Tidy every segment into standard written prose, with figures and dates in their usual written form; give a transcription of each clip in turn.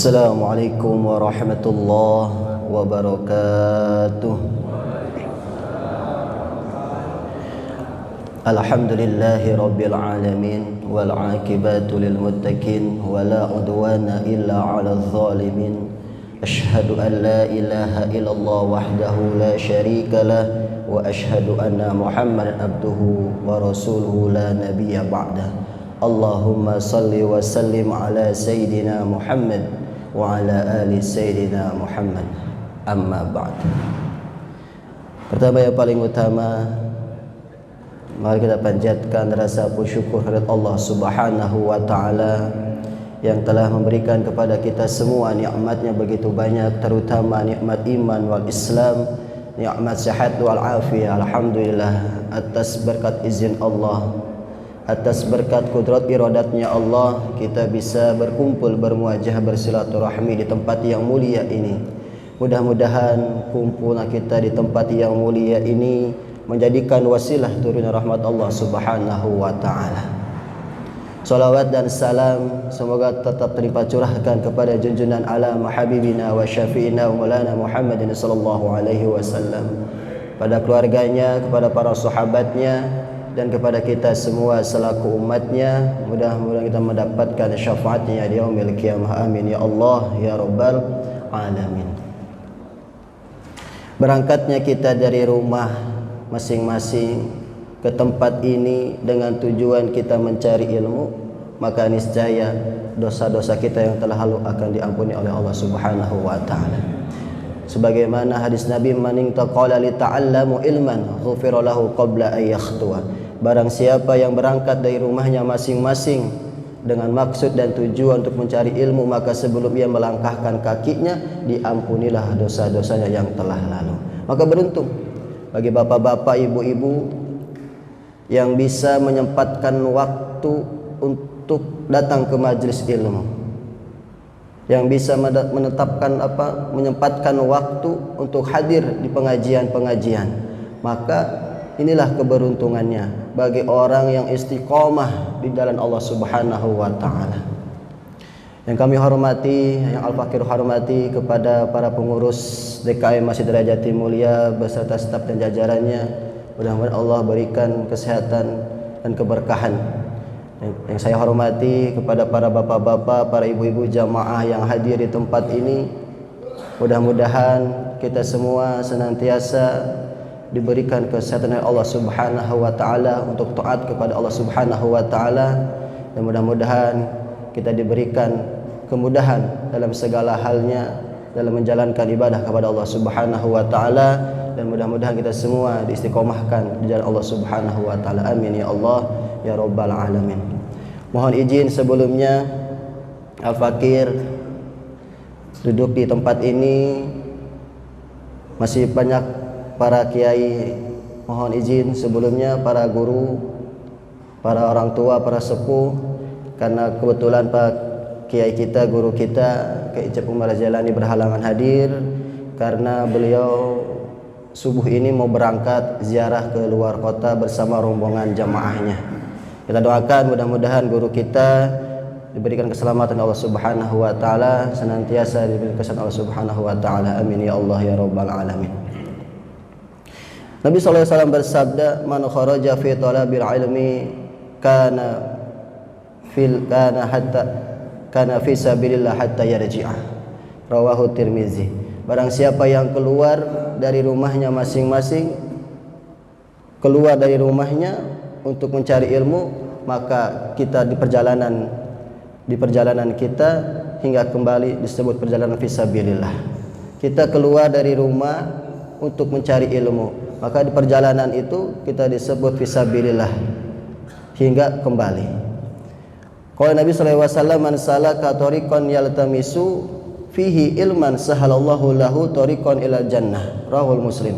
Assalamualaikum warahmatullahi wabarakatuh. Alhamdulillahi rabbil alamin wal aqibatu lil muttaqin wala udwana illa 'alal zalimin. Asyhadu an la ilaha illallah wahdahu la syarika lah wa asyhadu anna Muhammadan abduhu wa rasuluhu la nabiyya ba'dah. Allahumma salli wa sallim ala sayyidina Muhammad wa ala ali sayyidina Muhammad. Amma ba'd. Pertama yang paling utama, mari kita panjatkan rasa syukur kepada Allah Subhanahu wa taala yang telah memberikan kepada kita semua nikmatnya begitu banyak, terutama nikmat iman wal Islam, nikmat sehat wal afiyah. Alhamdulillah atas berkat izin Allah, atas berkat kudrat iradatnya Allah, kita bisa berkumpul, bermuajah, bersilaturahmi di tempat yang mulia ini. Mudah-mudahan kumpulnya kita di tempat yang mulia ini menjadikan wasilah turunnya rahmat Allah Subhanahu wa taala. Salawat dan salam semoga tetap terlimpah curahkan kepada junjungan alam habibina wa syafi'ina wa maulana Muhammadin sallallahu alaihi wasallam, pada keluarganya, kepada para sahabatnya, dan kepada kita semua selaku umatnya. Mudah-mudahan kita mendapatkan syafaatnya di yaumil qiyamah. Amin ya Allah ya rabbal alamin. Berangkatnya kita dari rumah masing-masing ke tempat ini dengan tujuan kita mencari ilmu, maka niscaya dosa-dosa kita yang telah lalu akan diampuni oleh Allah Subhanahu wa taala. Sebagaimana hadis Nabi, man taqala li ta'allamu ilman ghufira lahu qabla ay yakhtuwa. Barang siapa yang berangkat dari rumahnya masing-masing dengan maksud dan tujuan untuk mencari ilmu, maka sebelum ia melangkahkan kakinya, diampunilah dosa-dosanya yang telah lalu. Maka beruntung bagi bapak-bapak, ibu-ibu yang bisa menyempatkan waktu untuk datang ke majelis ilmu, yang bisa menyempatkan waktu untuk hadir di pengajian-pengajian. Maka inilah keberuntungannya bagi orang yang istiqomah di jalan Allah Subhanahu wa taala. Yang kami hormati, yang Al-Fakir hormati, kepada para pengurus DKM Masjid Rajati Mulia beserta staf dan jajarannya, mudah-mudahan Allah berikan kesehatan dan keberkahan. Yang saya hormati kepada para bapak-bapak, para ibu-ibu jamaah yang hadir di tempat ini, mudah-mudahan kita semua senantiasa diberikan kesehatan oleh Allah Subhanahu wa taala untuk taat kepada Allah Subhanahu wa taala, dan mudah-mudahan kita diberikan kemudahan dalam segala halnya dalam menjalankan ibadah kepada Allah Subhanahu wa taala, dan mudah-mudahan kita semua diistiqomahkan di jalan Allah Subhanahu wa taala. Amin ya Allah ya rabbal alamin. Mohon izin sebelumnya Al-Fakir duduk di tempat ini, masih banyak para kiai. Mohon izin sebelumnya para guru, para orang tua, para sepuh, karena kebetulan Pak Kiai kita, guru kita Kiai Icep Umar Jalani berhalangan hadir karena beliau subuh ini mau berangkat ziarah ke luar kota bersama rombongan jamaahnya. Kita doakan mudah-mudahan guru kita diberikan keselamatan Allah Subhanahu wa taala, senantiasa diberikan keselamatan Allah Subhanahu wa taala. Amin ya Allah ya rabbal alamin. Nabi sallallahu alaihi wasallam bersabda, man kharaja fi talabil ilmi kana fi sabilillah hatta yarji'ah. Rawahu Tirmizi. Barang siapa yang keluar dari rumahnya masing-masing, keluar dari rumahnya untuk mencari ilmu, maka kita di perjalanan kita hingga kembali disebut perjalanan fi sabilillah. Kita keluar dari rumah untuk mencari ilmu, maka di perjalanan itu kita disebut fi sabilillah hingga kembali. Qala Nabi sallallahu alaihi wasallam, man salaka tariqan yaltamisu fihi ilman sahalallahu lahu tariqan ilal jannah. Rahul Muslim.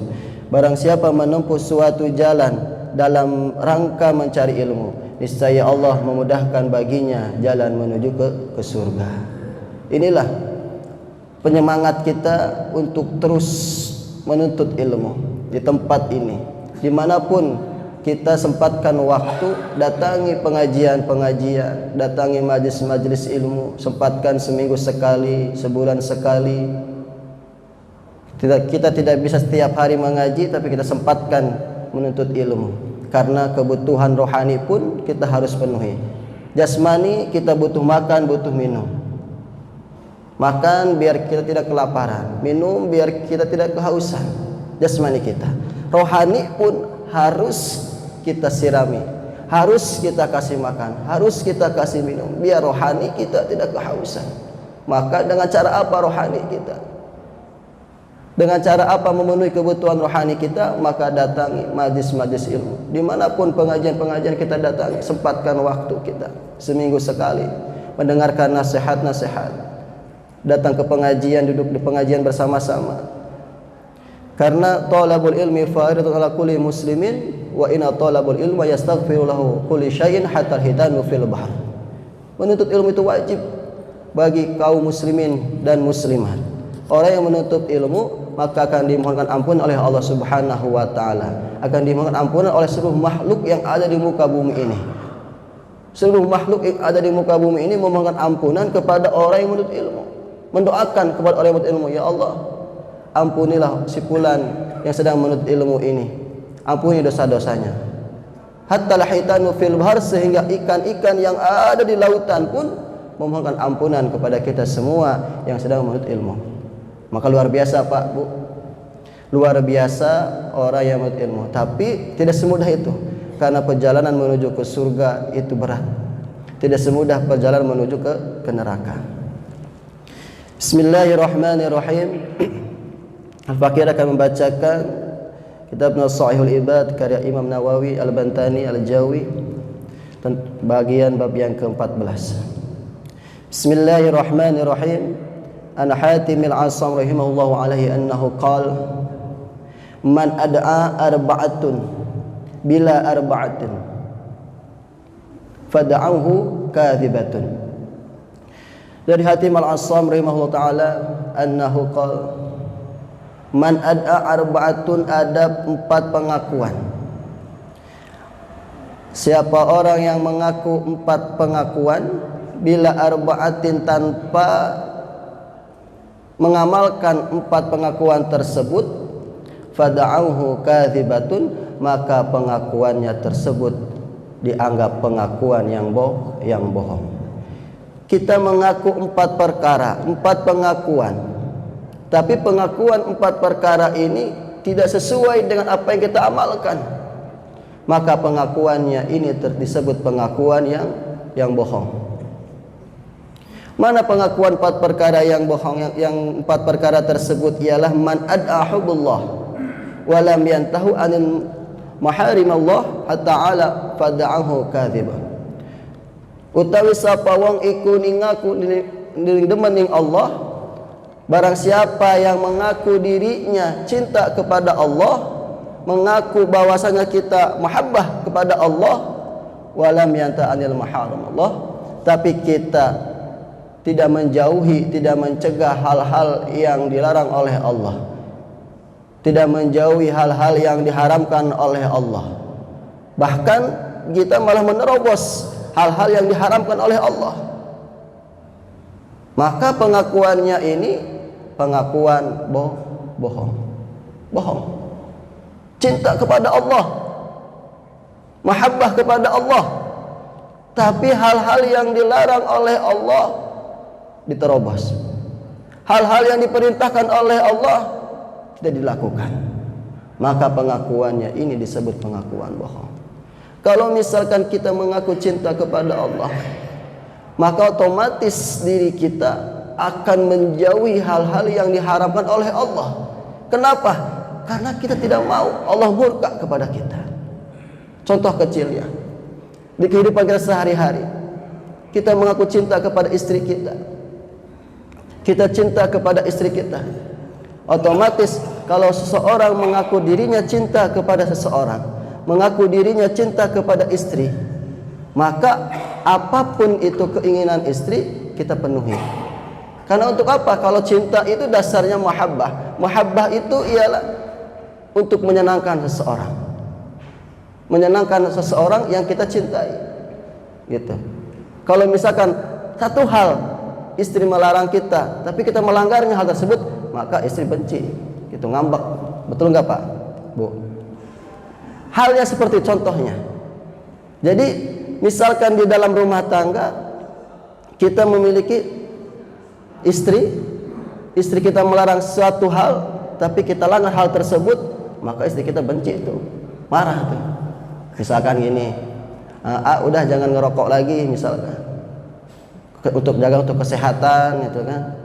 Barang siapa menempuh suatu jalan dalam rangka mencari ilmu, niscaya Allah memudahkan baginya jalan menuju ke surga. Inilah penyemangat kita untuk terus menuntut ilmu di tempat ini, dimanapun kita sempatkan waktu, datangi pengajian-pengajian, datangi majelis-majelis ilmu, sempatkan seminggu sekali, sebulan sekali. Kita tidak bisa setiap hari mengaji, tapi kita sempatkan menuntut ilmu. Karena kebutuhan rohani pun kita harus penuhi. Jasmani kita butuh makan, butuh minum. Makan biar kita tidak kelaparan, minum biar kita tidak kehausan. Jasmani kita. Rohani pun harus kita sirami, harus kita kasih makan, harus kita kasih minum, biar rohani kita tidak kehausan. Maka dengan cara apa rohani kita? Dengan cara apa memenuhi kebutuhan rohani kita? Maka datangi majlis-majlis ilmu. Dimanapun pengajian-pengajian kita datangi, sempatkan waktu kita seminggu sekali mendengarkan nasihat-nasihat. Datang ke pengajian, duduk di pengajian bersama-sama. Karena talabul ilmi faridatun ala kulli muslimin wa inna talabul ilma yastaghfiru lahu kulli syai'in hatta hitanu fil bahr. Menuntut ilmu itu wajib bagi kaum muslimin dan muslimat. Orang yang menuntut ilmu maka akan dimohonkan ampun oleh Allah Subhanahu wa taala. Akan dimohonkan ampunan oleh seluruh makhluk yang ada di muka bumi ini. Seluruh makhluk yang ada di muka bumi ini memohonkan ampunan kepada orang yang menuntut ilmu. Mendoakan kepada orang yang menuntut ilmu, ya Allah, ampunilah si fulan yang sedang menuntut ilmu ini, ampuni dosa-dosanya. Hatta lahitanu fil bahr, sehingga ikan-ikan yang ada di lautan pun memohonkan ampunan kepada kita semua yang sedang menuntut ilmu. Maka luar biasa Pak Bu, luar biasa orang yang menuntut ilmu. Tapi tidak semudah itu, karena perjalanan menuju ke surga itu berat. Tidak semudah perjalanan menuju ke neraka. Bismillahirrahmanirrahim. Al-Fakir akan membacakan kitab Sahihul Ibad karya Imam Nawawi Al-Bantani Al-Jawi, bagian bab yang ke-14. Bismillahirrahmanirrahim. An Hatim al-Asam rahimahullahu alaihi annahu qala man ad'a arba'atun bila arba'atin fad'ahu kadhibatun. Dari Hatim al-Asam rahimahullahu taala annahu qala man ad'a arba'atun, ada 4 pengakuan. Siapa orang yang mengaku 4 pengakuan, bila arba'atin, tanpa mengamalkan 4 pengakuan tersebut, fada'auhu kadhibatun, maka pengakuannya tersebut dianggap pengakuan yang bohong. Kita mengaku 4 perkara, 4 pengakuan, tapi pengakuan 4 perkara ini tidak sesuai dengan apa yang kita amalkan, maka pengakuannya ini disebut pengakuan yang bohong. Mana pengakuan 4 perkara yang bohong? Yang 4 perkara tersebut ialah man ad'a hubbullah wa lam yantahu anil maharimallah ta'ala fada'ahu kadhiban. Utawi sapa wong iku ningaku demen ning Allah, barang siapa yang mengaku dirinya cinta kepada Allah, mengaku bahwasanya kita mahabbah kepada Allah, walam yanta anil maharam Allah, tapi kita tidak menjauhi, tidak mencegah hal-hal yang dilarang oleh Allah, tidak menjauhi hal-hal yang diharamkan oleh Allah, bahkan kita malah menerobos hal-hal yang diharamkan oleh Allah, maka pengakuannya ini pengakuan bohong. Cinta kepada Allah, mahabbah kepada Allah, tapi hal-hal yang dilarang oleh Allah diterobos, hal-hal yang diperintahkan oleh Allah tidak dilakukan, maka pengakuannya ini disebut pengakuan bohong. Kalau misalkan kita mengaku cinta kepada Allah, maka otomatis diri kita akan menjauhi hal-hal yang diharamkan oleh Allah. Kenapa? Karena kita tidak mau Allah murka kepada kita. Contoh kecilnya, di kehidupan kita sehari-hari, kita mengaku cinta kepada istri kita, kita cinta kepada istri kita. Otomatis kalau seseorang mengaku dirinya cinta kepada seseorang, mengaku dirinya cinta kepada istri, maka apapun itu keinginan istri kita penuhi. Karena untuk apa? Kalau cinta itu dasarnya mahabbah. Mahabbah itu ialah untuk menyenangkan seseorang. menyenangkan seseorang yang kita cintai, gitu. Kalau misalkan satu hal istri melarang kita, tapi kita melanggarnya hal tersebut, maka istri benci, gitu, ngambek. Betul nggak Pak, Bu? Halnya seperti contohnya. Jadi misalkan di dalam rumah tangga kita memiliki istri kita melarang suatu hal, tapi kita langgar hal tersebut, maka istri kita benci itu, marah tuh. Misalkan gini, udah jangan ngerokok lagi misalkan, untuk jaga untuk kesehatan gitu kan.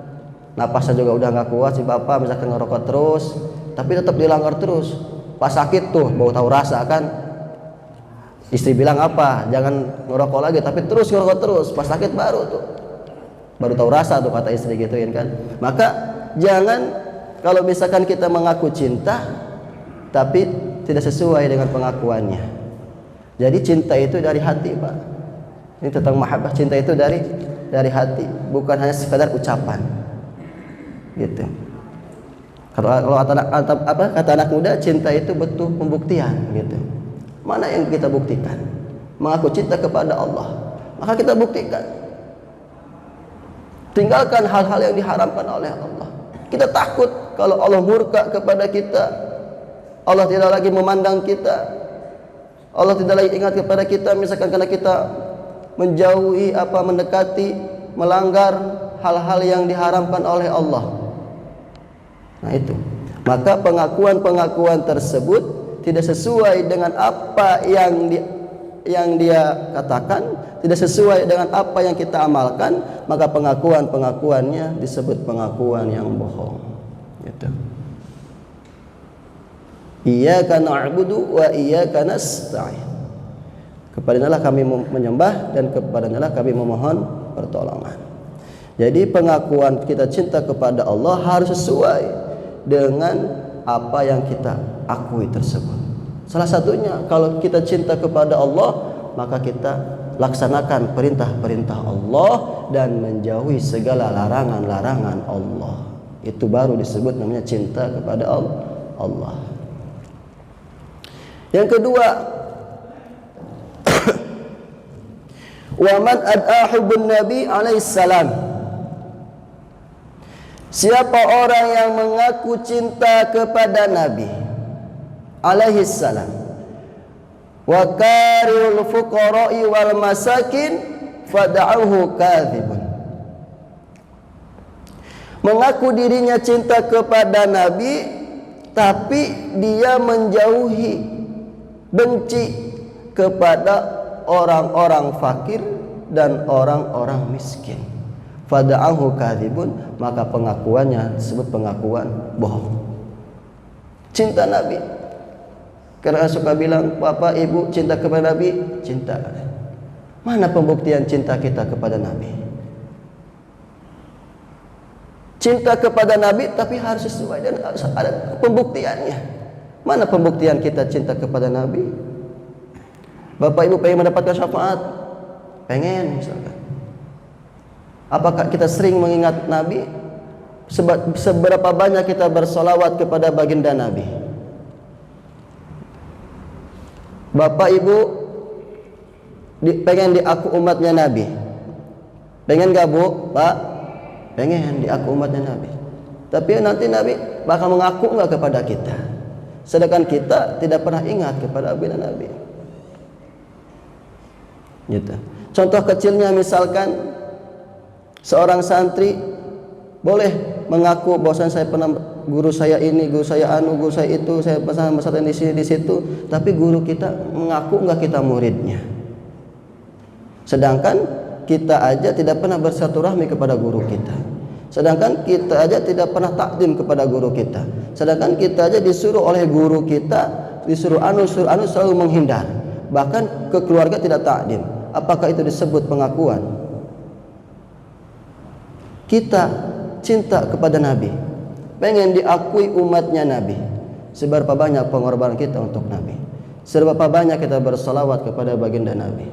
Napasnya juga udah nggak kuat si bapak, misalkan ngerokok terus, tapi tetap dilanggar terus. Pas sakit tuh baru tahu rasa kan. Istri bilang apa? Jangan ngerokok lagi, tapi terus ngerokok terus. Pas sakit baru tahu rasa tuh, kata istri gituin kan. Maka jangan, kalau misalkan kita mengaku cinta tapi tidak sesuai dengan pengakuannya. Jadi cinta itu dari hati, Pak. Ini tentang mahabbah. Cinta itu dari hati, bukan hanya sekadar ucapan. Gitu. Kalau kata anak muda, cinta itu butuh pembuktian, gitu. Mana yang kita buktikan? Mengaku cinta kepada Allah, maka kita buktikan. Tinggalkan hal-hal yang diharamkan oleh Allah. Kita takut kalau Allah murka kepada kita, Allah tidak lagi memandang kita, Allah tidak lagi ingat kepada kita, misalkan karena kita menjauhi mendekati, melanggar hal-hal yang diharamkan oleh Allah. Nah itu. Maka pengakuan-pengakuan tersebut tidak sesuai dengan apa yang dia katakan, tidak sesuai dengan apa yang kita amalkan, maka pengakuan-pengakuannya disebut pengakuan yang bohong. Gitu. Iyyaka na'budu wa iyyaka nasta'in. Kepadanya kami menyembah dan kepadanya kami memohon pertolongan. Jadi pengakuan kita cinta kepada Allah harus sesuai dengan apa yang kita akui tersebut. Salah satunya, kalau kita cinta kepada Allah, maka kita laksanakan perintah-perintah Allah dan menjauhi segala larangan-larangan Allah. Itu baru disebut namanya cinta kepada Allah. Yang kedua, wa man ad'ahu bin nabi alaihi salam. Siapa orang yang mengaku cinta kepada Nabi alaihi salam, wa karihul fuqara'i wal masakin fad'ahu kadzibun. Mengaku dirinya cinta kepada Nabi, tapi dia menjauhi, benci kepada orang-orang fakir dan orang-orang miskin. Fada'ahu kadzibun, maka pengakuannya disebut pengakuan bohong. Cinta Nabi, karena suka bilang bapak ibu cinta kepada Nabi, cinta. Mana pembuktian cinta kita kepada Nabi? Cinta kepada Nabi tapi harus sesuai dan harus ada pembuktiannya. Mana pembuktian kita cinta kepada Nabi? Bapak ibu pengen mendapatkan syafaat? Pengen misalkan. Apakah kita sering mengingat Nabi? Seberapa banyak kita bersolawat kepada baginda Nabi? Bapak ibu pengen diaku umatnya Nabi? Pengen gak bu? Pak? Pengen diaku umatnya Nabi. Tapi nanti Nabi bakal mengaku gak kepada kita? Sedangkan kita tidak pernah ingat kepada baginda Nabi. Gitu. Contoh kecilnya misalkan seorang santri boleh mengaku bahwa saya pernah guru saya ini, guru saya anu, guru saya itu, saya pernah pesantren di sini di situ, tapi guru kita mengaku enggak kita muridnya. Sedangkan kita aja tidak pernah bersilaturahmi kepada guru kita. Sedangkan kita aja tidak pernah takdim kepada guru kita. Sedangkan kita aja disuruh oleh guru kita, disuruh anu selalu menghindar. Bahkan ke keluarga tidak takdim. Apakah itu disebut pengakuan? Kita cinta kepada Nabi, pengen diakui umatnya Nabi. Seberapa banyak pengorbanan kita untuk Nabi? Seberapa banyak kita bersalawat kepada baginda Nabi?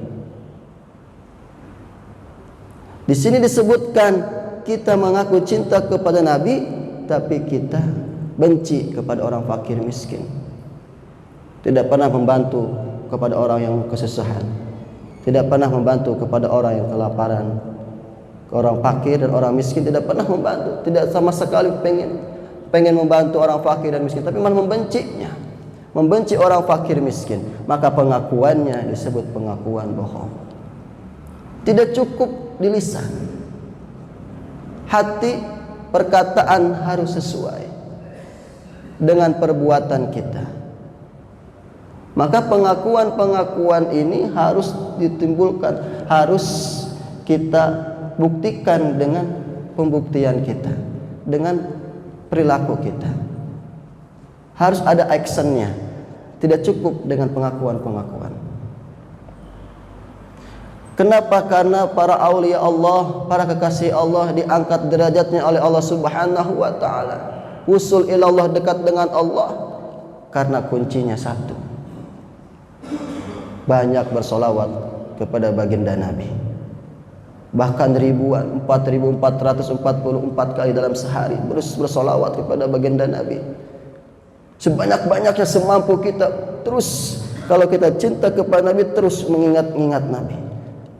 Di sini disebutkan kita mengaku cinta kepada Nabi, tapi kita benci kepada orang fakir miskin. Tidak pernah membantu kepada orang yang kesusahan, tidak pernah membantu kepada orang yang kelaparan, orang fakir dan orang miskin tidak pernah membantu, tidak sama sekali pengen membantu orang fakir dan miskin, tapi malah membencinya, membenci orang fakir miskin. Maka pengakuannya disebut pengakuan bohong. Tidak cukup di lisan, hati, perkataan harus sesuai dengan perbuatan kita. Maka pengakuan-pengakuan ini harus ditimbulkan, harus kita buktikan dengan pembuktian kita, dengan perilaku kita. Harus ada actionnya, tidak cukup dengan pengakuan-pengakuan. Kenapa? Karena para aulia Allah, para kekasih Allah diangkat derajatnya oleh Allah Subhanahu wa taala. Usul ilallah, dekat dengan Allah, karena kuncinya satu: banyak bersolawat kepada baginda Nabi. Bahkan ribuan, 4.444 kali dalam sehari bersolawat kepada baginda Nabi. Sebanyak-banyaknya, semampu kita. Terus kalau kita cinta kepada Nabi, terus mengingat-ingat Nabi,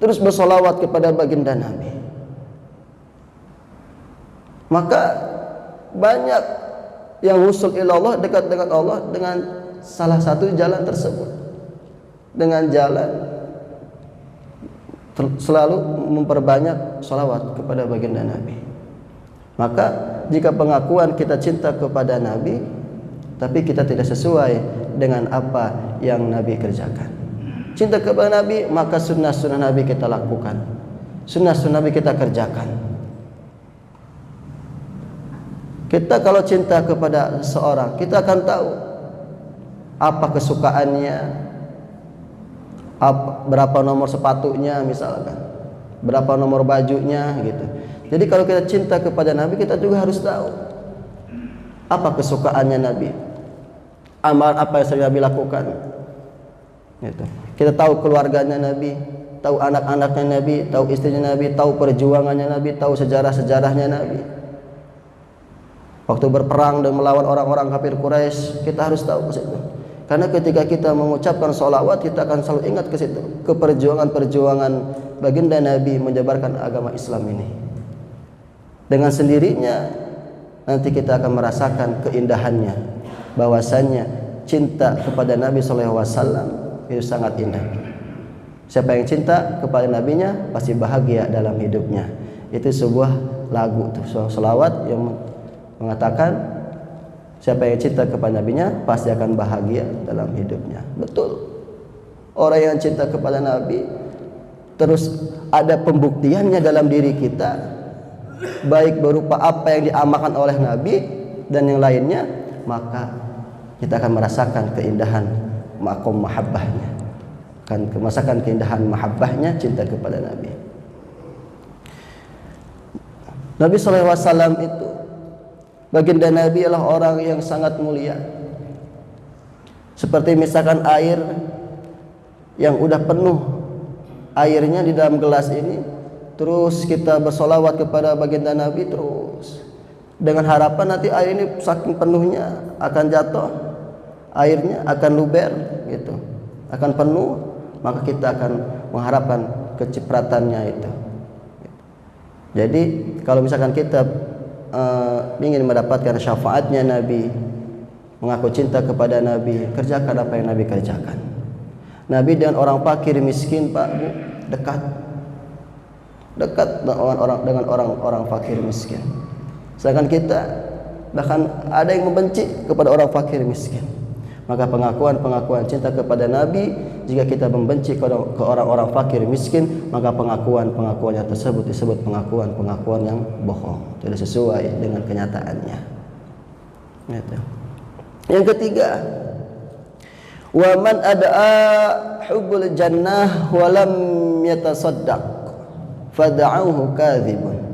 terus bersolawat kepada baginda Nabi. Maka banyak yang usul ilallah, dekat dengan Allah, dengan salah satu jalan tersebut, dengan jalan selalu memperbanyak sholawat kepada baginda Nabi. Maka jika pengakuan kita cinta kepada Nabi, tapi kita tidak sesuai dengan apa yang Nabi kerjakan, cinta kepada Nabi, maka sunnah-sunnah Nabi kita lakukan, sunnah-sunnah Nabi kita kerjakan. Kita kalau cinta kepada seorang, kita akan tahu apa kesukaannya, berapa nomor sepatunya misalkan, berapa nomor bajunya gitu. Jadi kalau kita cinta kepada Nabi, kita juga harus tahu apa kesukaannya Nabi, amal apa yang Nabi lakukan gitu. Kita tahu keluarganya Nabi, tahu anak-anaknya Nabi, tahu istrinya Nabi, tahu perjuangannya Nabi, tahu sejarah-sejarahnya Nabi. Waktu berperang dan melawan orang-orang kafir Quraisy, kita harus tahu ke situ. Karena ketika kita mengucapkan sholawat, kita akan selalu ingat ke situ, ke perjuangan-perjuangan baginda Nabi menyebarkan agama Islam ini. Dengan sendirinya nanti kita akan merasakan keindahannya, bahwasannya cinta kepada Nabi SAW itu sangat indah. Siapa yang cinta kepada nabinya pasti bahagia dalam hidupnya. Itu sebuah lagu tuh, sholawat yang mengatakan siapa yang cinta kepada nabinya pasti akan bahagia dalam hidupnya. Betul. Orang yang cinta kepada Nabi terus ada pembuktiannya dalam diri kita, baik berupa apa yang diamalkan oleh Nabi dan yang lainnya, maka kita akan merasakan keindahan makom mahabbahnya, akan merasakan keindahan mahabbahnya, cinta kepada Nabi. Nabi SAW itu, baginda Nabi adalah orang yang sangat mulia. Seperti misalkan air yang udah penuh airnya di dalam gelas ini, terus kita bersolawat kepada baginda Nabi terus, dengan harapan nanti air ini saking penuhnya akan jatuh, airnya akan luber gitu, akan penuh, maka kita akan mengharapkan kecipratannya itu. Jadi kalau misalkan kita ingin mendapatkan syafaatnya Nabi, mengaku cinta kepada Nabi, kerjakan apa yang Nabi kerjakan. Nabi dengan orang fakir miskin, Pak Bu, dekat dengan orang fakir miskin. Sedangkan kita bahkan ada yang membenci kepada orang fakir miskin. Maka pengakuan cinta kepada Nabi, jika kita membenci ke orang-orang fakir miskin, maka pengakuannya tersebut disebut pengakuan yang bohong, tidak sesuai dengan kenyataannya. Yang ketiga, wa man ad'a hubbul jannah wa lam yatasaddaq fad'uhu kadzibun.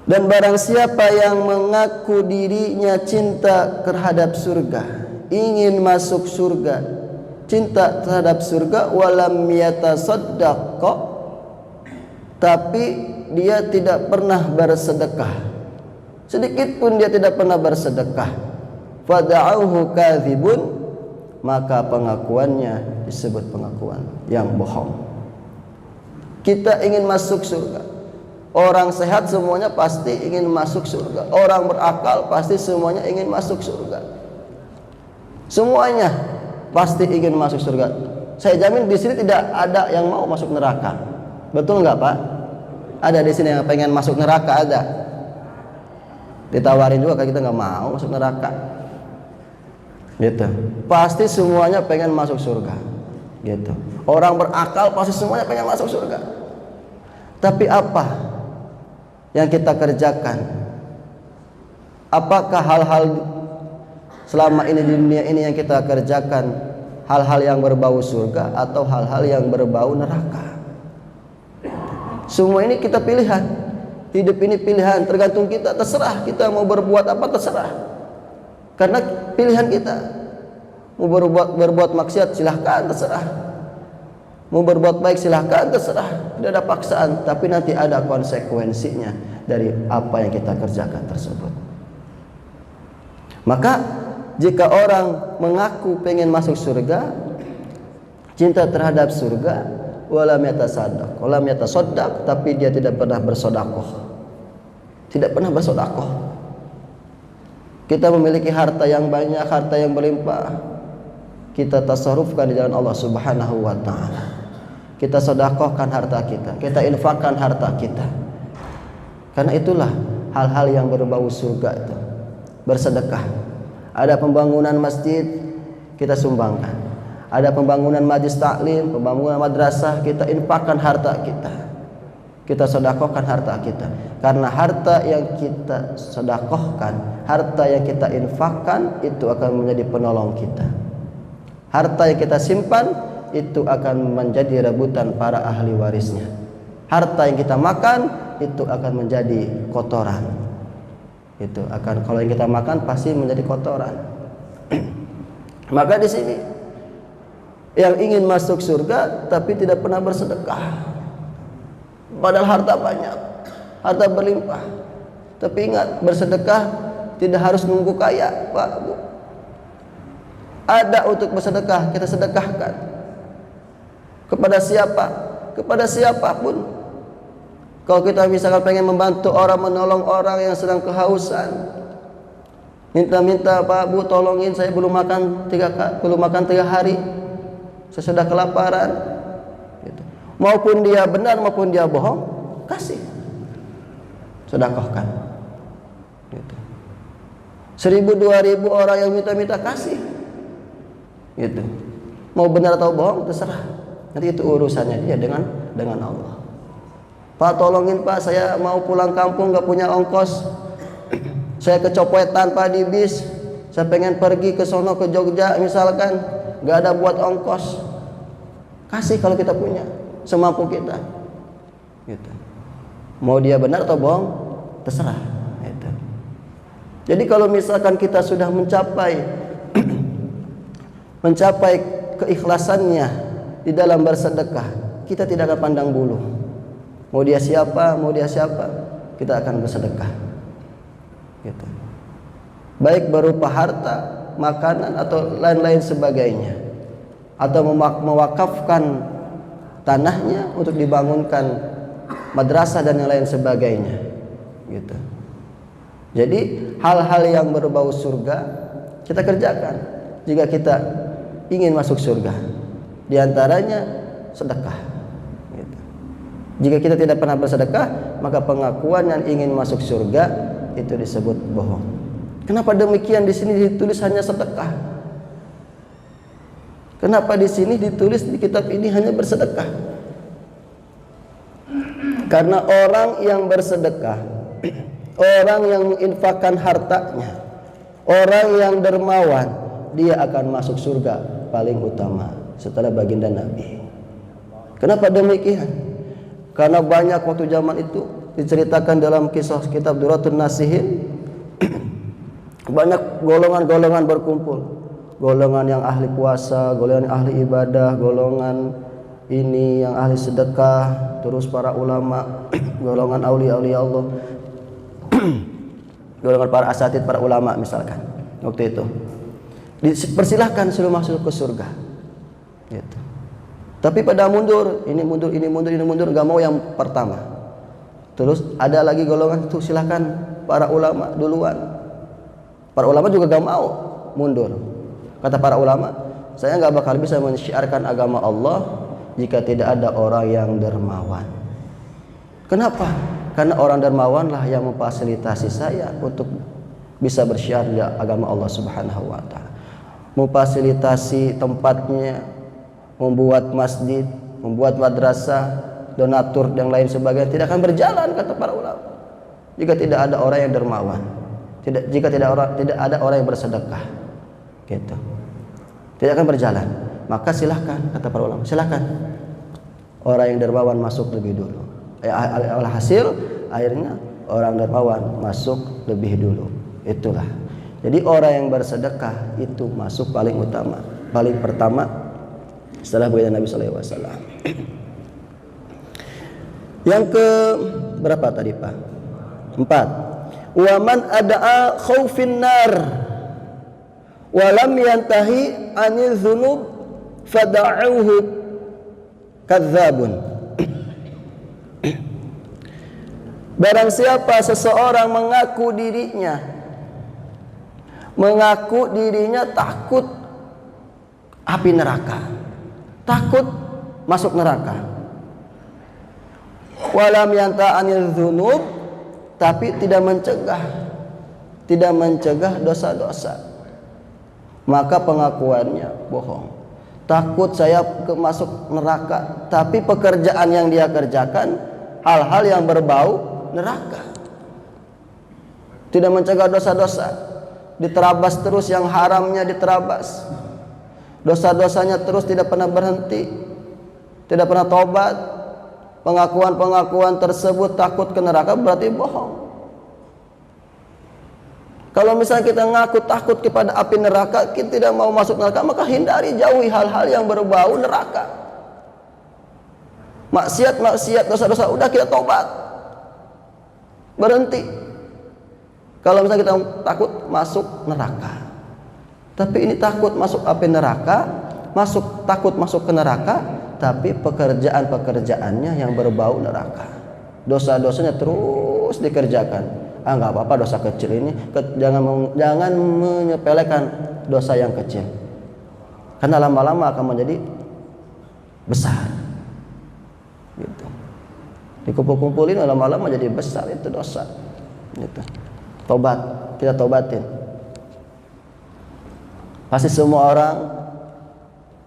Dan barang siapa yang mengaku dirinya cinta terhadap surga, ingin masuk surga, cinta terhadap surga, walam yatasaddaq, tapi dia tidak pernah bersedekah, sedikit pun dia tidak pernah bersedekah, fad'uhu kadzibun, maka pengakuannya disebut pengakuan yang bohong. Kita ingin masuk surga. Orang sehat semuanya pasti ingin masuk surga. Orang berakal pasti semuanya ingin masuk surga. Semuanya pasti ingin masuk surga. Saya jamin di sini tidak ada yang mau masuk neraka. Betul nggak, Pak? Ada di sini yang pengen masuk neraka, ada. Ditawarin juga kalau kita nggak mau masuk neraka. Gitu. Pasti semuanya pengen masuk surga. Gitu. Orang berakal pasti semuanya pengen masuk surga. Tapi apa yang kita kerjakan? Apakah hal-hal selama ini di dunia ini yang kita kerjakan hal-hal yang berbau surga atau hal-hal yang berbau neraka? Semua ini kita pilihan. Hidup ini pilihan, tergantung kita, terserah kita mau berbuat apa, terserah. Karena pilihan kita. Mau berbuat maksiat silahkan, terserah. Mau berbuat baik silahkan, terserah. Tidak ada paksaan, tapi nanti ada konsekuensinya dari apa yang kita kerjakan tersebut. Maka jika orang mengaku pengen masuk surga, cinta terhadap surga, walam yatasaddaq, tapi dia tidak pernah bersedekah. Tidak pernah bersedekah. Kita memiliki harta yang banyak, harta yang berlimpah, kita tasarrufkan di jalan Allah Subhanahu wa taala. Kita sedekahkan harta kita, kita infakkan harta kita. Karena itulah hal-hal yang berbau surga itu. Bersedekah. Ada pembangunan masjid, kita sumbangkan. Ada pembangunan majlis taklim, pembangunan madrasah, kita infakkan harta kita. Kita sedekahkan harta kita. Karena harta yang kita sedekahkan, harta yang kita infakkan itu akan menjadi penolong kita. Harta yang kita simpan itu akan menjadi rebutan para ahli warisnya. Harta yang kita makan itu akan menjadi kotoran. Itu akan, kalau yang kita makan pasti menjadi kotoran. Maka di sini yang ingin masuk surga tapi tidak pernah bersedekah. Padahal harta banyak, harta berlimpah. Tapi ingat, bersedekah tidak harus nunggu kaya, Pak, Bu. Ada untuk bersedekah, kita sedekahkan. Kepada siapa? Kepada siapapun. Kalau kita misalkan pengen membantu orang, menolong orang yang sedang kehausan, minta-minta, Pak, Bu, tolongin saya belum makan 3 hari, saya sudah kelaparan. Gitu. Maupun dia benar maupun dia bohong, kasih, sedekahkan. Gitu. 1.000-2.000 orang yang minta-minta, kasih. Gitu. Mau benar atau bohong terserah. Nanti itu urusannya dia dengan Allah. Pak, tolongin, Pak, saya mau pulang kampung gak punya ongkos. Saya kecopetan, Pak, di bis. Saya pengen pergi ke sono, ke Jogja misalkan, gak ada buat ongkos. Kasih kalau kita punya, semampu kita. Gitu. Mau dia benar atau bohong terserah. Gitu. Jadi kalau misalkan kita sudah mencapai keikhlasannya di dalam bersedekah, kita tidak akan pandang bulu. Mau dia siapa, kita akan bersedekah. Gitu. Baik berupa harta, makanan atau lain-lain sebagainya, atau mewakafkan tanahnya untuk dibangunkan madrasah dan yang lain sebagainya. Gitu. Jadi hal-hal yang berbau surga kita kerjakan jika kita ingin masuk surga. Di antaranya sedekah. Gitu. Jika kita tidak pernah bersedekah, maka pengakuan yang ingin masuk surga itu disebut bohong. Kenapa demikian? Di sini ditulis hanya sedekah. Kenapa di sini ditulis di kitab ini hanya bersedekah? Karena orang yang bersedekah, orang yang menginfakkan hartanya, orang yang dermawan, dia akan masuk surga paling utama setelah baginda Nabi. Kenapa demikian? Karena banyak waktu zaman itu diceritakan dalam kisah kitab Duratun Nasihin, banyak golongan-golongan berkumpul. Golongan yang ahli puasa, golongan yang ahli ibadah, golongan ini yang ahli sedekah, terus para ulama, golongan aulia-aulia Allah, golongan para asatid, para ulama misalkan waktu itu. dipersilahkan suruh masuk ke surga. Gitu. Tapi pada mundur, ini mundur, ini mundur, ini mundur, nggak mau yang pertama. Terus ada lagi golongan itu silakan para ulama duluan. Para ulama juga nggak mau mundur. Kata para ulama, saya nggak bakal bisa mensyiarkan agama Allah jika tidak ada orang yang dermawan. Kenapa? Karena orang dermawan lah yang memfasilitasi saya untuk bisa bersyiar di agama Allah Subhanahu wa taala. Memfasilitasi tempatnya, membuat masjid, membuat madrasah, donatur yang lain sebagainya tidak akan berjalan, kata para ulama, jika tidak ada orang yang dermawan, jika tidak ada orang yang bersedekah, gitu, tidak akan berjalan. Maka silahkan, kata para ulama, silahkan orang yang dermawan masuk lebih dulu. Alhasil akhirnya orang dermawan masuk lebih dulu. Itulah. Jadi orang yang bersedekah itu masuk paling utama, paling pertama setelah baginda Nabi sallallahu alaihi wasallam. Yang ke berapa tadi, Pak? 4. Wa man ada'a khaufin nar wa lam yantahi 'anil dzunub fada'uhu kadzabun. Barang siapa seseorang mengaku dirinya takut api neraka, takut masuk neraka, walam yanta anil dzunub, tapi tidak mencegah dosa-dosa, maka pengakuannya bohong. Takut saya masuk neraka, tapi pekerjaan yang dia kerjakan hal-hal yang berbau neraka. Tidak mencegah dosa-dosa, diterabas terus yang haramnya, diterabas dosa-dosanya terus, tidak pernah berhenti, tidak pernah tobat. Pengakuan-pengakuan tersebut takut ke neraka berarti bohong. Kalau misalnya kita ngaku takut kepada api neraka, kita tidak mau masuk neraka, maka hindari, jauhi hal-hal yang berbau neraka. Maksiat, dosa-dosa udah kita tobat, berhenti. Kalau misalnya kita takut masuk neraka, tapi ini takut masuk api neraka, takut masuk ke neraka, tapi pekerjaan-pekerjaannya yang berbau neraka, dosa-dosanya terus dikerjakan. Nggak apa-apa dosa kecil ini, jangan menyepelekan dosa yang kecil, karena lama-lama akan menjadi besar. Gitu. Dikumpul-kumpulin lama-lama jadi besar itu dosa. Gitu. Tobat, kita tobatin. Pasti semua orang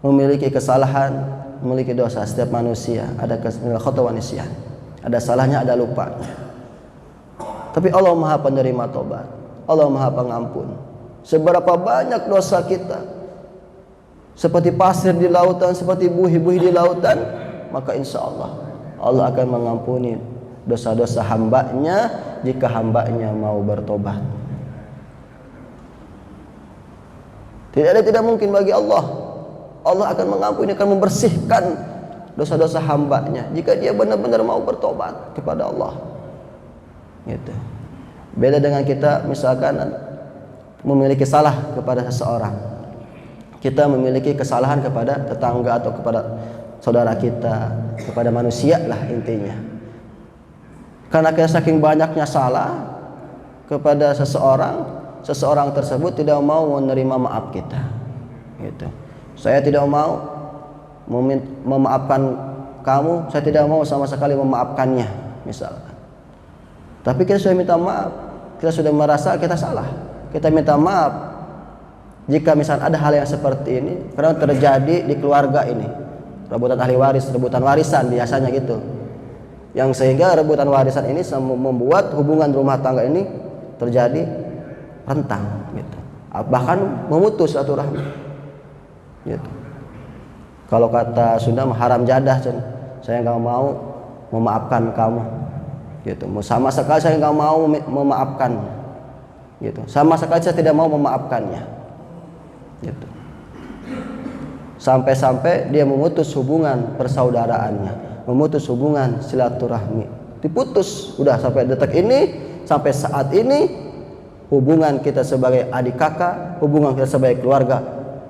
memiliki kesalahan, memiliki dosa. Setiap manusia ada khata wa nisyan, ada salahnya, ada lupanya. Tapi Allah Maha penerima tobat, Allah Maha pengampun. Seberapa banyak dosa kita, seperti pasir di lautan, seperti buih-buih di lautan, maka insya Allah Allah akan mengampuni dosa-dosa hambanya jika hambanya mau bertobat. Tidak mungkin bagi Allah. Allah akan mengampuni, akan membersihkan dosa-dosa hambanya jika dia benar-benar mau bertobat kepada Allah. Gitu. Beda dengan kita misalkan memiliki salah kepada seseorang, kita memiliki kesalahan kepada tetangga atau kepada saudara kita, kepada manusia lah intinya. Karena kita saking banyaknya salah kepada seseorang tersebut tidak mau menerima maaf kita. Gitu. Saya tidak mau memaafkan kamu, saya tidak mau sama sekali memaafkannya, misalkan. Tapi kita sudah minta maaf, kita sudah merasa kita salah, kita minta maaf. Jika misalnya ada hal yang seperti ini pernah terjadi di keluarga ini, rebutan ahli waris, rebutan warisan biasanya gitu, yang sehingga rebutan warisan ini membuat hubungan rumah tangga ini terjadi rentang, gitu. Bahkan memutus silaturahmi, gitu. Kalau kata Sunda haram jadah, saya nggak mau memaafkan kamu, gitu. Sama sekali saya nggak mau memaafkan, gitu. Sama sekali saya tidak mau memaafkannya, gitu. Sampai-sampai dia memutus hubungan persaudaraannya, memutus hubungan silaturahmi, diputus. Udah sampai detik ini, sampai saat ini hubungan kita sebagai adik kakak, hubungan kita sebagai keluarga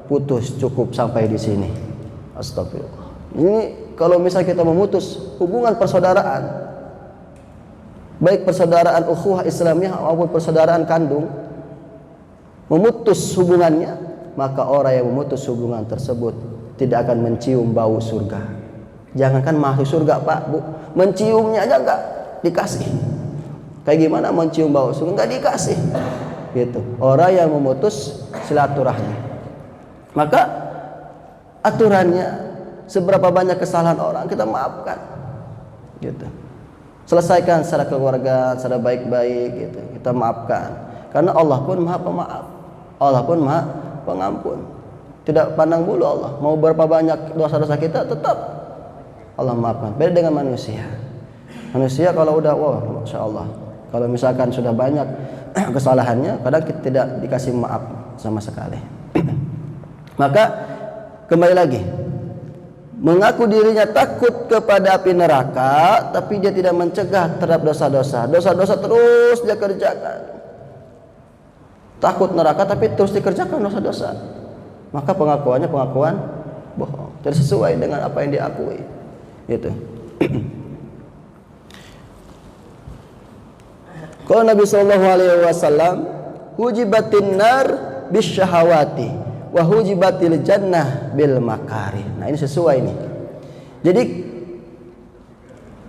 putus, cukup sampai di sini. Astagfirullah. Ini kalau misalnya kita memutus hubungan persaudaraan, baik persaudaraan ukhuwah Islamiyah maupun persaudaraan kandung, memutus hubungannya, maka orang yang memutus hubungan tersebut tidak akan mencium bau surga. Jangankan masuk surga Pak Bu, menciumnya aja enggak dikasih. Kayak gimana mencium bau surga? Enggak dikasih. Gitu. Orang yang memutus silaturahmi. Maka aturannya, seberapa banyak kesalahan orang kita maafkan. Gitu. Selesaikan secara keluarga, secara baik-baik gitu. Kita maafkan. Karena Allah pun Maha Pemaaf. Allah pun Maha Pengampun. Tidak pandang bulu Allah. Mau berapa banyak dosa-dosa kita tetap Allah maafkan. Beda dengan manusia. Manusia kalau udah Masya Allah, kalau misalkan sudah banyak kesalahannya, kadang kita tidak dikasih maaf sama sekali. Maka kembali lagi, mengaku dirinya takut kepada api neraka, tapi dia tidak mencegah terhadap dosa-dosa. Dosa-dosa terus dia kerjakan. Takut neraka tapi terus dikerjakan dosa-dosa. Maka pengakuannya pengakuan bohong, tidak sesuai dengan apa yang diakui. Gitu. Kalau Nabi sallallahu alaihi wasallam, hujibatin nar bisyahawati wa hujibatil jannah bil makarih. Nah, ini sesuai nih. Jadi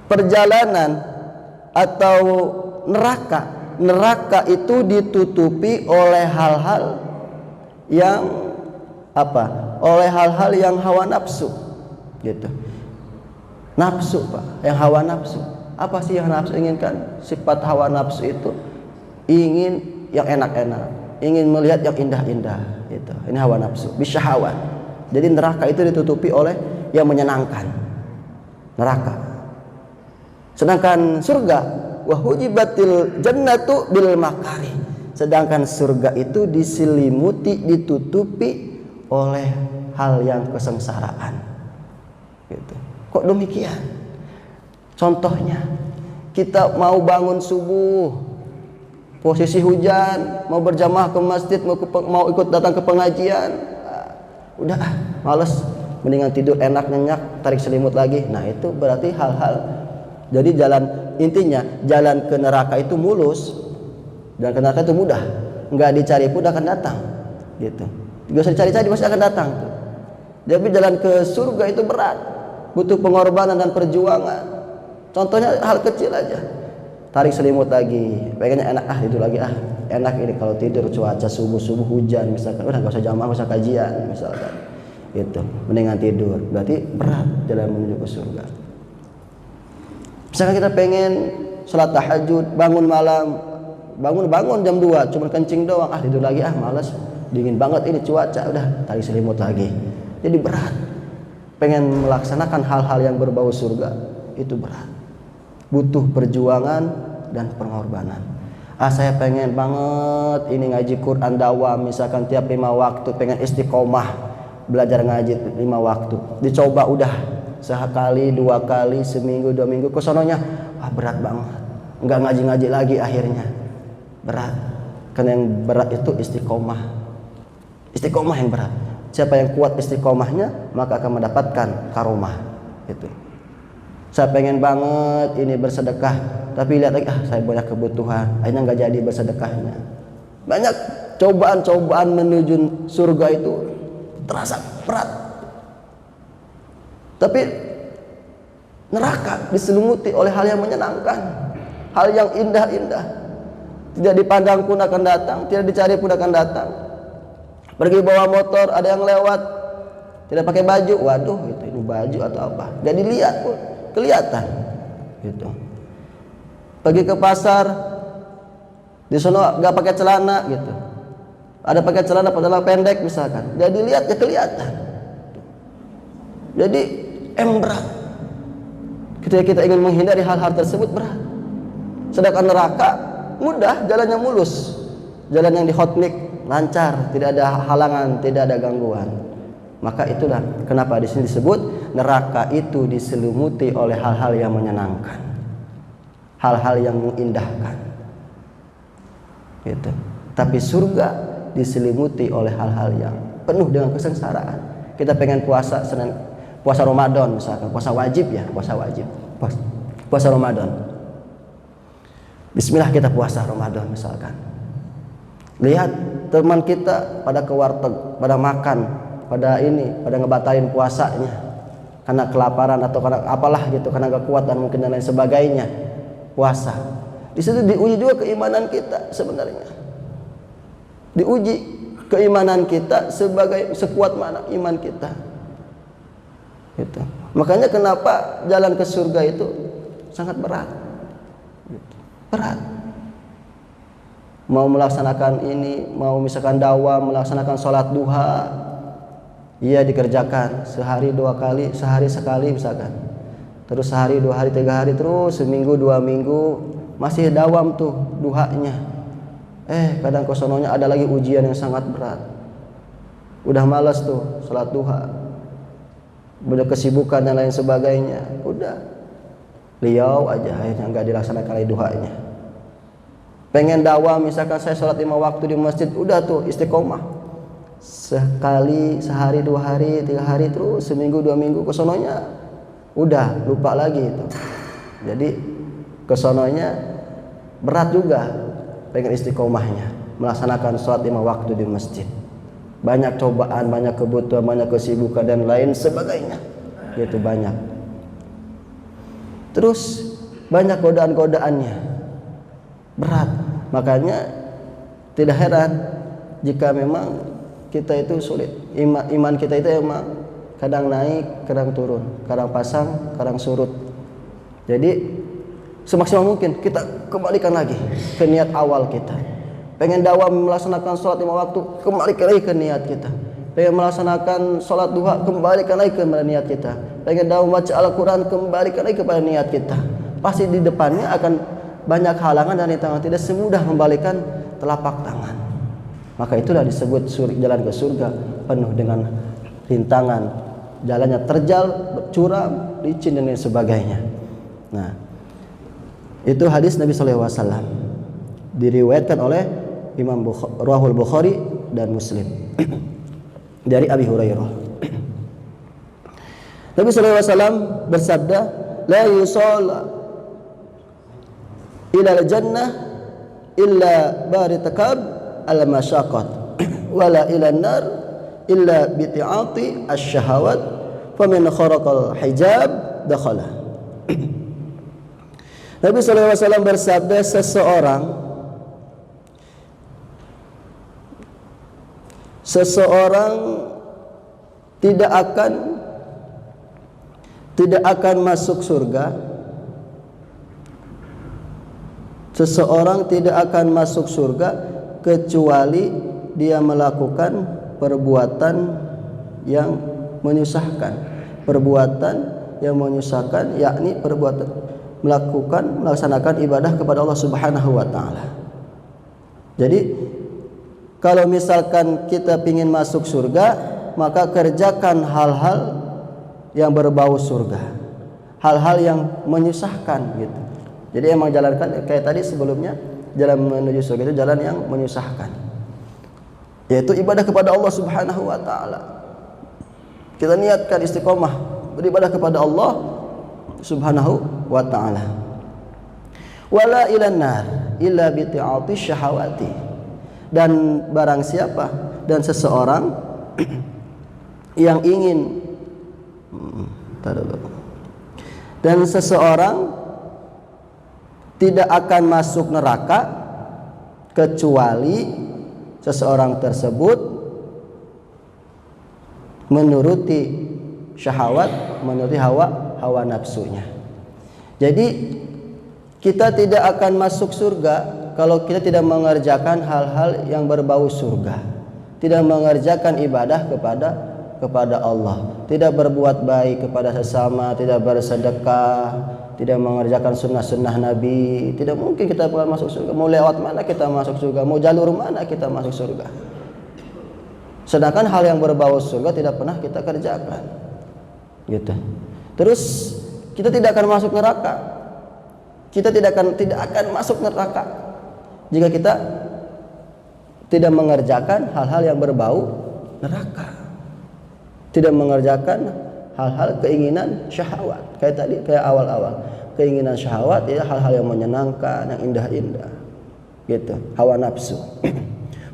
perjalanan atau neraka itu ditutupi oleh hal-hal yang apa? Oleh hal-hal yang hawa nafsu. Gitu. Nafsu Pak, yang hawa nafsu. Apa sih yang nafsu inginkan? Sifat hawa nafsu itu ingin yang enak-enak, ingin melihat yang indah-indah gitu. Ini hawa nafsu, bisyahawat. Jadi neraka itu ditutupi oleh yang menyenangkan. Neraka. Sedangkan surga, wa hujibatil jannatu bil makari. Sedangkan surga itu diselimuti, ditutupi oleh hal yang kesengsaraan. Gitu. Kok demikian? Contohnya, kita mau bangun subuh, posisi hujan, mau berjamaah ke masjid, mau ikut datang ke pengajian, udah males, mendingan tidur enak nyenyak, tarik selimut lagi. Nah itu berarti hal-hal. Jadi intinya jalan ke neraka itu mulus, dan ke neraka itu mudah, nggak dicari pun akan datang. Gitu. Gak usah dicari-cari, pasti akan datang. Tapi jalan ke surga itu berat, butuh pengorbanan dan perjuangan. Contohnya hal kecil aja, tarik selimut lagi, pengennya enak, tidur lagi, enak ini kalau tidur cuaca subuh hujan misalkan, udah gak usah jamaah, gak usah kajian misalkan, gitu, mendingan tidur. Berarti berat jalan menuju ke surga. Misalkan kita pengen sholat tahajud, bangun malam, bangun jam 2, cuma kencing doang, tidur lagi, males, dingin banget ini cuaca, udah tarik selimut lagi. Jadi berat. Pengen melaksanakan hal-hal yang berbau surga itu berat, butuh perjuangan dan pengorbanan. Saya pengen banget ini ngaji Quran dawam, misalkan tiap 5 waktu, pengen istiqomah belajar ngaji 5 waktu. Dicoba udah sekali, 2 kali, seminggu, 2 minggu, kesononya berat banget, nggak ngaji-ngaji lagi, akhirnya berat. Karena yang berat itu istiqomah yang berat. Siapa yang kuat istiqomahnya, maka akan mendapatkan karomah. Itu. Saya pengen banget ini bersedekah, tapi lihat lagi, saya banyak kebutuhan, akhirnya nggak jadi bersedekahnya. Banyak cobaan-cobaan menuju surga itu terasa berat. Tapi neraka diselimuti oleh hal yang menyenangkan, hal yang indah-indah. Tidak dipandang pun akan datang, tidak dicari pun akan datang. Pergi bawa motor, ada yang lewat, tidak pakai baju, waduh itu ini baju atau apa? Jadi lihat pun kelihatan, gitu. Pergi ke pasar, di sana nggak pakai celana, gitu. Ada pakai celana pendek misalkan, jadi lihat ya kelihatan. Jadi berat. Ketika kita ingin menghindari hal-hal tersebut berat. Sedangkan neraka mudah, jalannya mulus, jalan yang dihotnik, lancar, tidak ada halangan, tidak ada gangguan. Maka itulah kenapa di sini disebut neraka itu diselimuti oleh hal-hal yang menyenangkan, hal-hal yang mengindahkan. Gitu. Tapi surga diselimuti oleh hal-hal yang penuh dengan kesengsaraan. Kita pengen puasa Ramadan misalkan, puasa wajib, puasa Ramadan. Bismillah kita puasa Ramadan misalkan. Lihat teman kita pada ke warteg, pada makan, pada ngebatalin puasanya karena kelaparan atau karena apalah gitu, karena gak kuat dan mungkin dan lain sebagainya. Puasa. Di situ diuji juga keimanan kita sebenarnya. Diuji keimanan kita sekuat mana iman kita. Gitu. Makanya kenapa jalan ke surga itu sangat berat. Gitu. Berat. Mau melaksanakan ini, mau misalkan dakwah, melaksanakan sholat duha, iya dikerjakan sehari 2 kali, sehari sekali misalkan. Terus sehari 2 hari 3 hari, terus seminggu 2 minggu masih dawam tuh duhanya. Kadang kesononya ada lagi ujian yang sangat berat. Udah malas tuh sholat duha, udah kesibukan dan lain sebagainya, udah liau aja akhirnya nggak dilaksanakan lagi duhanya. Pengen dakwah misalkan saya sholat 5 waktu di masjid, udah tuh istiqomah sekali, sehari 2 hari 3 hari, terus seminggu 2 minggu kesononya udah lupa lagi itu. Jadi kesononya berat juga pengen istiqomahnya melaksanakan sholat 5 waktu di masjid. Banyak cobaan, banyak kebutuhan, banyak kesibukan dan lain sebagainya, gitu banyak. Terus banyak godaan-godaannya, berat. Makanya tidak heran jika memang kita itu sulit, iman kita itu emang kadang naik, kadang turun, kadang pasang, kadang surut. Jadi semaksimal mungkin kita kembalikan lagi ke niat awal kita. Pengen dakwah melaksanakan sholat 5 waktu, kembalikan lagi ke niat kita. Pengen melaksanakan sholat duha, kembalikan lagi ke niat kita. Pengen dakwah baca Al-Quran, kembalikan lagi kepada niat kita. Pasti di depannya akan banyak halangan dan rintangan, tidak semudah membalikan telapak tangan. Maka itulah disebut jalan ke surga penuh dengan rintangan, jalannya terjal, curam, licin dan lain sebagainya. Nah, itu hadis Nabi SAW diriwayatkan oleh Imam Rawahul Bukhari dan Muslim dari Abi Hurairah. Nabi SAW bersabda, la yusalla ila al-jannah illa baritakab al-masyaqat wala ila an-nar illa biti'ati asy-syahawat faman kharaqal hijab dakhala. Nabi SAW bersabda, seseorang tidak akan masuk surga. Seseorang tidak akan masuk surga kecuali dia melakukan perbuatan yang menyusahkan. Perbuatan yang menyusahkan yakni perbuatan melaksanakan ibadah kepada Allah Subhanahu wa taala. Jadi kalau misalkan kita ingin masuk surga, maka kerjakan hal-hal yang berbau surga. Hal-hal yang menyusahkan gitu. Jadi emang jalankan kayak tadi sebelumnya, jalan menuju surga itu jalan yang menyusahkan, yaitu ibadah kepada Allah Subhanahu wa taala. Kita niatkan istiqomah beribadah kepada Allah Subhanahu wa taala. Wala ilan nar illa bi ta'ati syahawati. Dan barang siapa dan seseorang yang ingin dan seseorang tidak akan masuk neraka kecuali seseorang tersebut menuruti syahwat, menuruti hawa nafsunya. Jadi kita tidak akan masuk surga kalau kita tidak mengerjakan hal-hal yang berbau surga, tidak mengerjakan ibadah kepada Allah, tidak berbuat baik kepada sesama, tidak bersedekah, tidak mengerjakan sunnah-sunnah Nabi, tidak mungkin kita akan masuk surga. Mau lewat mana kita masuk surga, mau jalur mana kita masuk surga. Sedangkan hal yang berbau surga tidak pernah kita kerjakan, gitu. Terus kita tidak akan masuk neraka. Kita tidak akan masuk neraka jika kita tidak mengerjakan hal-hal yang berbau neraka, tidak mengerjakan hal-hal keinginan syahwat. Kayak tadi, kayak awal-awal, keinginan syahwat ya hal-hal yang menyenangkan, yang indah-indah gitu, hawa nafsu.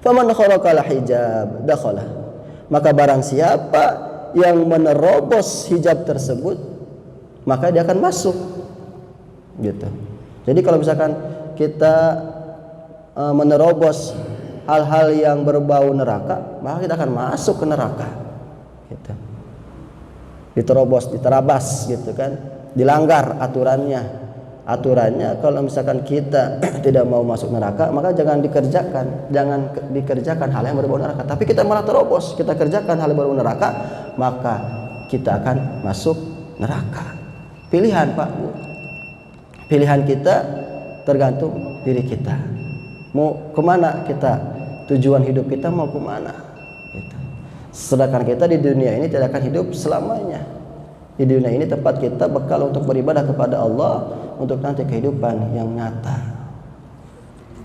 Faman kharaqal hijab dakhala, maka barang siapa yang menerobos hijab tersebut maka dia akan masuk gitu. Jadi kalau misalkan kita menerobos hal-hal yang berbau neraka, maka kita akan masuk ke neraka gitu. Diterabas gitu kan, dilanggar aturannya. Kalau misalkan kita tidak mau masuk neraka, maka jangan dikerjakan hal yang berbau neraka. Tapi kita malah terobos, kita kerjakan hal yang berbau neraka, maka kita akan masuk neraka. Pilihan Pak Bu, pilihan kita tergantung diri kita. Mau kemana kita, tujuan hidup kita mau kemana gitu. Sedangkan kita di dunia ini tidak akan hidup selamanya. Di dunia ini tempat kita bekal untuk beribadah kepada Allah, untuk nanti kehidupan yang nyata.